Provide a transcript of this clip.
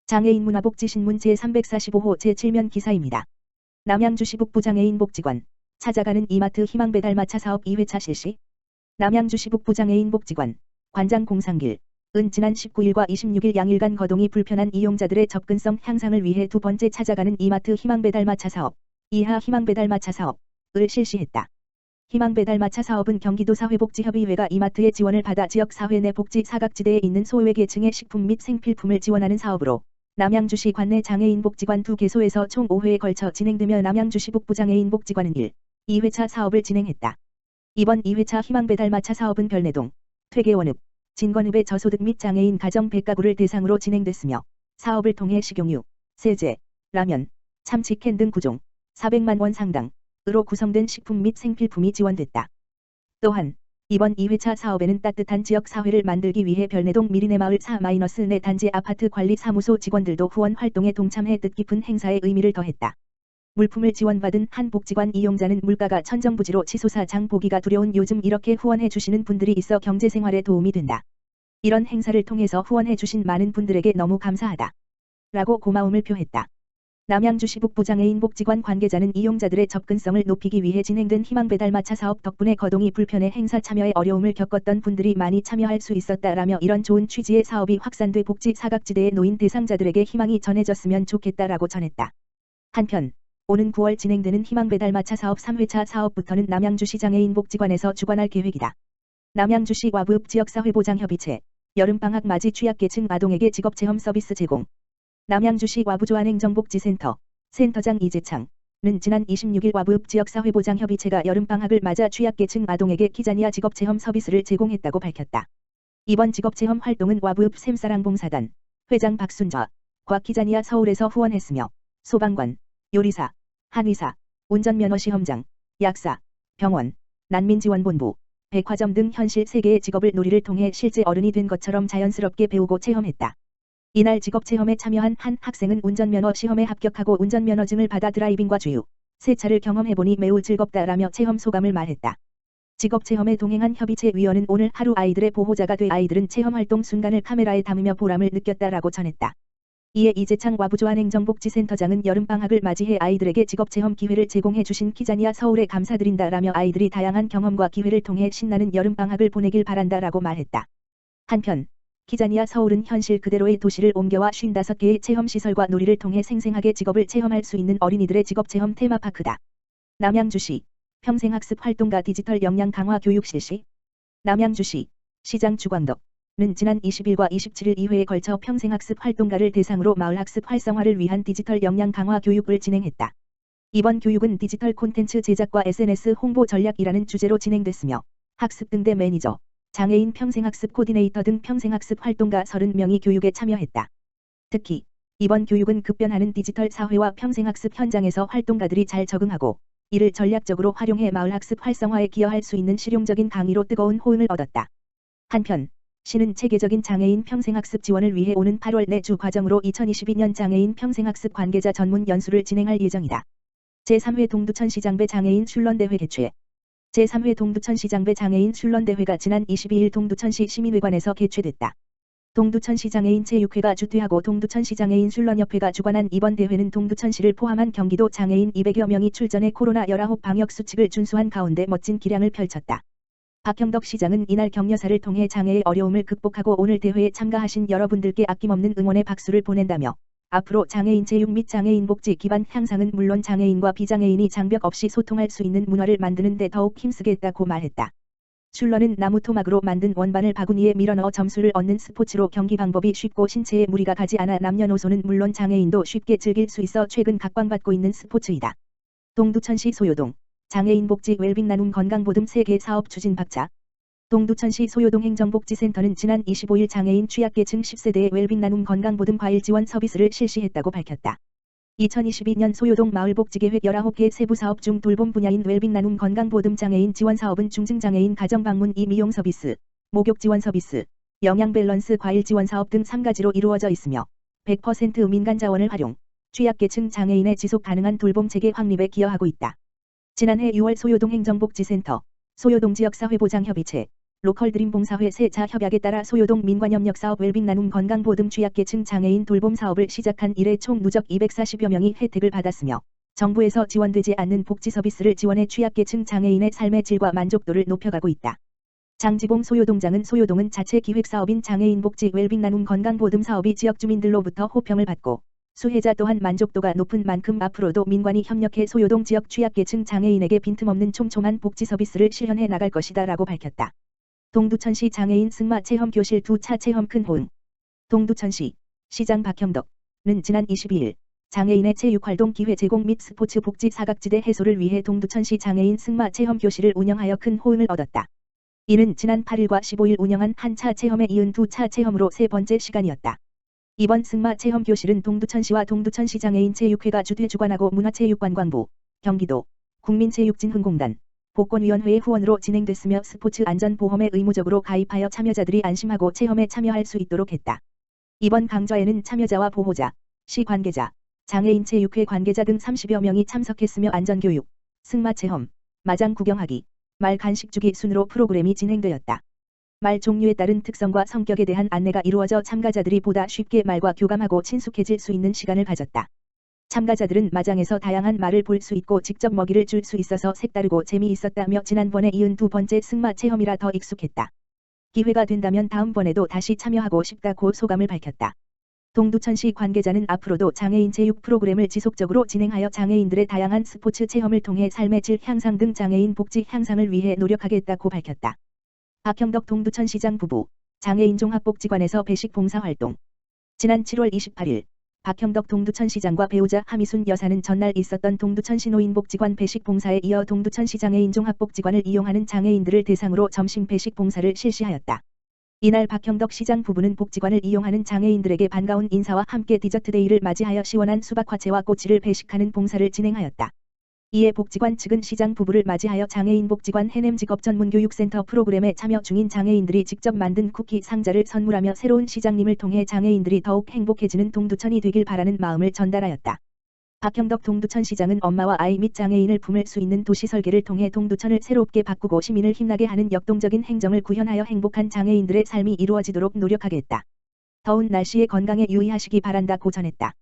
장애인 문화복지신문 제345호 제7면 기사입니다. 남양주시 북부장애인 복지관 찾아가는 이마트 희망배달마차 사업 2회차 실시. 남양주시 북부장애인 복지관 관장 공상길 은 지난 19일과 26일 양일간 거동이 불편한 이용자들의 접근성 향상을 위해 두 번째 찾아가는 이마트 희망배달마차 사업, 이하 희망배달마차 사업을 실시했다. 희망배달마차 사업은 경기도 사회복지협의회가 이마트의 지원을 받아 지역사회 내 복지 사각지대에 있는 소외계층의 식품 및 생필품을 지원하는 사업으로 남양주시 관내 장애인복지관 두 개소에서 총 5회에 걸쳐 진행되며 남양주시 북부장애인복지관은 1, 2회차 사업을 진행했다. 이번 2회차 희망배달마차 사업은 별내동, 퇴계원읍, 진권읍의 저소득 및 장애인 가정 100가구를 대상으로 진행됐으며 사업을 통해 식용유, 세제, 라면, 참치캔 등 구종 400만 원 상당으로 구성된 식품 및 생필품이 지원됐다. 또한 이번 2회차 사업에는 따뜻한 지역 사회를 만들기 위해 별내동 미리네마을 4-4 단지 아파트 관리 사무소 직원들도 후원 활동에 동참해 뜻깊은 행사의 의미를 더했다. 물품을 지원받은 한 복지관 이용자는 물가가 천정부지로 치솟아 장 보기가 두려운 요즘 이렇게 후원해 주시는 분들이 있어 경제생활에 도움이 된다. 이런 행사를 통해서 후원해 주신 많은 분들에게 너무 감사하다. 라고 고마움을 표했다. 남양주시 북부장애인복지관 관계자는 이용자들의 접근성을 높이기 위해 진행된 희망배달마차 사업 덕분에 거동이 불편해 행사 참여에 어려움을 겪었던 분들이 많이 참여할 수 있었다라며 이런 좋은 취지의 사업이 확산돼 복지 사각지대에 놓인 대상자들에게 희망이 전해졌으면 좋겠다라고 전했다. 한편 오는 9월 진행되는 희망배달마차 사업 3회차 사업부터는 남양주시 장애인복지관에서 주관할 계획이다. 남양주시 와부읍 지역사회보장협의체 여름방학 맞이 취약계층 아동에게 직업체험 서비스 제공. 남양주시 와부조안행정복지센터 센터장 이재창은 지난 26일 와부읍 지역사회보장협의체가 여름방학을 맞아 취약계층 아동에게 키자니아 직업체험 서비스를 제공했다고 밝혔다. 이번 직업체험 활동은 와부읍 샘사랑봉사단 회장 박순저과 키자니아 서울에서 후원했으며 소방관, 요리사, 한의사, 운전면허시험장, 약사, 병원, 난민지원본부, 백화점 등 현실 3개의 직업을 놀이를 통해 실제 어른이 된 것처럼 자연스럽게 배우고 체험했다. 이날 직업체험에 참여한 한 학생은 운전면허 시험에 합격하고 운전면허증을 받아 드라이빙과 주유, 세차를 경험해보니 매우 즐겁다라며 체험 소감을 말했다. 직업체험에 동행한 협의체 위원은 오늘 하루 아이들의 보호자가 돼 아이들은 체험활동 순간을 카메라에 담으며 보람을 느꼈다라고 전했다. 이에 이재창 와부조안행정복지센터장은 여름방학을 맞이해 아이들에게 직업체험 기회를 제공해 주신 키자니아 서울에 감사드린다라며 아이들이 다양한 경험과 기회를 통해 신나는 여름방학을 보내길 바란다라고 말했다. 한편 키자니아 서울은 현실 그대로의 도시를 옮겨와 55개의 체험시설과 놀이를 통해 생생하게 직업을 체험할 수 있는 어린이들의 직업체험 테마파크다. 남양주시 평생학습 활동가 디지털 역량 강화 교육 실시. 남양주시 시장 주광덕은 지난 20일과 27일 2회에 걸쳐 평생학습 활동가를 대상으로 마을학습 활성화를 위한 디지털 역량 강화 교육을 진행했다. 이번 교육은 디지털 콘텐츠 제작과 SNS 홍보 전략이라는 주제로 진행됐으며 학습등대 매니저, 장애인 평생학습 코디네이터 등 평생학습 활동가 30명이 교육에 참여했다. 특히 이번 교육은 급변하는 디지털 사회와 평생학습 현장에서 활동가들이 잘 적응하고 이를 전략적으로 활용해 마을학습 활성화에 기여할 수 있는 실용적인 강의로 뜨거운 호응을 얻었다. 한편 시는 체계적인 장애인 평생학습 지원을 위해 오는 8월 내 주 과정으로 2022년 장애인 평생학습 관계자 전문 연수를 진행할 예정이다. 제3회 동두천시장배 장애인 슐런대회 개최. 제3회 동두천시장배 장애인 슐런대회가 지난 22일 동두천시 시민회관에서 개최됐다. 동두천시 장애인 제6회가 주최하고 동두천시 장애인 슐런협회가 주관한 이번 대회는 동두천시를 포함한 경기도 장애인 200여 명이 출전해 코로나19 방역 수칙을 준수한 가운데 멋진 기량을 펼쳤다. 박형덕 시장은 이날 격려사를 통해 장애의 어려움을 극복하고 오늘 대회에 참가하신 여러분들께 아낌없는 응원의 박수를 보낸다며 앞으로 장애인 체육 및 장애인 복지 기반 향상은 물론 장애인과 비장애인이 장벽 없이 소통할 수 있는 문화를 만드는 데 더욱 힘쓰겠다고 말했다. 슐런은 나무 토막으로 만든 원반을 바구니에 밀어넣어 점수를 얻는 스포츠로 경기 방법이 쉽고 신체에 무리가 가지 않아 남녀노소는 물론 장애인도 쉽게 즐길 수 있어 최근 각광받고 있는 스포츠이다. 동두천시 소요동 장애인 복지 웰빙 나눔 건강보듬 3개 사업 추진 박차. 동두천시 소요동 행정복지센터는 지난 25일 장애인 취약계층 10세대의 웰빙 나눔 건강보듬 과일 지원 서비스를 실시했다고 밝혔다. 2022년 소요동 마을복지계획 19개 세부사업 중 돌봄 분야인 웰빙 나눔 건강보듬 장애인 지원사업은 중증장애인 가정방문 미용 서비스, 목욕 지원 서비스, 영양 밸런스 과일 지원사업 등 3가지로 이루어져 있으며 100% 민간 자원을 활용, 취약계층 장애인의 지속 가능한 돌봄 체계 확립에 기여하고 있다. 지난해 6월 소요동 행정복지센터, 소요동 지역사회보장협의체, 로컬드림 봉사회 세자 협약에 따라 소요동 민관협력사업 웰빙 나눔 건강보듬 취약계층 장애인 돌봄 사업을 시작한 이래 총 누적 240여 명이 혜택을 받았으며 정부에서 지원되지 않는 복지 서비스를 지원해 취약계층 장애인의 삶의 질과 만족도를 높여가고 있다. 장지봉 소요동장은 소요동은 자체 기획사업인 장애인 복지 웰빙 나눔 건강보듬 사업이 지역 주민들로부터 호평을 받고 수혜자 또한 만족도가 높은 만큼 앞으로도 민관이 협력해 소요동 지역 취약계층 장애인에게 빈틈없는 촘촘한 복지 서비스를 실현해 나갈 것이다 라고 밝혔다. 동두천시 장애인 승마 체험 교실 2차 체험 큰 호응. 동두천시 시장 박형덕은 지난 22일 장애인의 체육활동 기회 제공 및 스포츠 복지 사각지대 해소를 위해 동두천시 장애인 승마 체험 교실을 운영하여 큰 호응을 얻었다. 이는 지난 8일과 15일 운영한 한 차 체험에 이은 2차 체험으로 세 번째 시간이었다. 이번 승마 체험 교실은 동두천시와 동두천시 장애인 체육회가 주최 주관하고 문화체육관광부, 경기도, 국민체육진흥공단, 복권위원회의 후원으로 진행됐으며 스포츠 안전보험에 의무적으로 가입하여 참여자들이 안심하고 체험에 참여할 수 있도록 했다. 이번 강좌에는 참여자와 보호자, 시 관계자, 장애인 체육회 관계자 등 30여 명이 참석했으며 안전교육, 승마체험, 마장 구경하기, 말 간식 주기 순으로 프로그램이 진행되었다. 말 종류에 따른 특성과 성격에 대한 안내가 이루어져 참가자들이 보다 쉽게 말과 교감하고 친숙해질 수 있는 시간을 가졌다. 참가자들은 마장에서 다양한 말을 볼 수 있고 직접 먹이를 줄 수 있어서 색다르고 재미있었다며 지난번에 이은 두 번째 승마 체험이라 더 익숙했다. 기회가 된다면 다음번에도 다시 참여하고 싶다고 소감을 밝혔다. 동두천시 관계자는 앞으로도 장애인 체육 프로그램을 지속적으로 진행하여 장애인들의 다양한 스포츠 체험을 통해 삶의 질 향상 등 장애인 복지 향상을 위해 노력하겠다고 밝혔다. 박형덕 동두천시장 부부, 장애인 종합복지관에서 배식 봉사활동. 지난 7월 28일 박형덕 동두천시장과 배우자 하미순 여사는 전날 있었던 동두천시 노인복지관 배식 봉사에 이어 동두천시 장애인 종합복지관을 이용하는 장애인들을 대상으로 점심 배식 봉사를 실시하였다. 이날 박형덕 시장 부부는 복지관을 이용하는 장애인들에게 반가운 인사와 함께 디저트데이를 맞이하여 시원한 수박화채와 꼬치를 배식하는 봉사를 진행하였다. 이에 복지관 측은 시장 부부를 맞이하여 장애인 복지관 해냄 직업전문교육센터 프로그램에 참여 중인 장애인들이 직접 만든 쿠키 상자를 선물하며 새로운 시장님을 통해 장애인들이 더욱 행복해지는 동두천이 되길 바라는 마음을 전달하였다. 박형덕 동두천시장은 엄마와 아이 및 장애인을 품을 수 있는 도시 설계를 통해 동두천을 새롭게 바꾸고 시민을 힘나게 하는 역동적인 행정을 구현하여 행복한 장애인들의 삶이 이루어지도록 노력하겠다. 더운 날씨에 건강에 유의하시기 바란다고 전했다.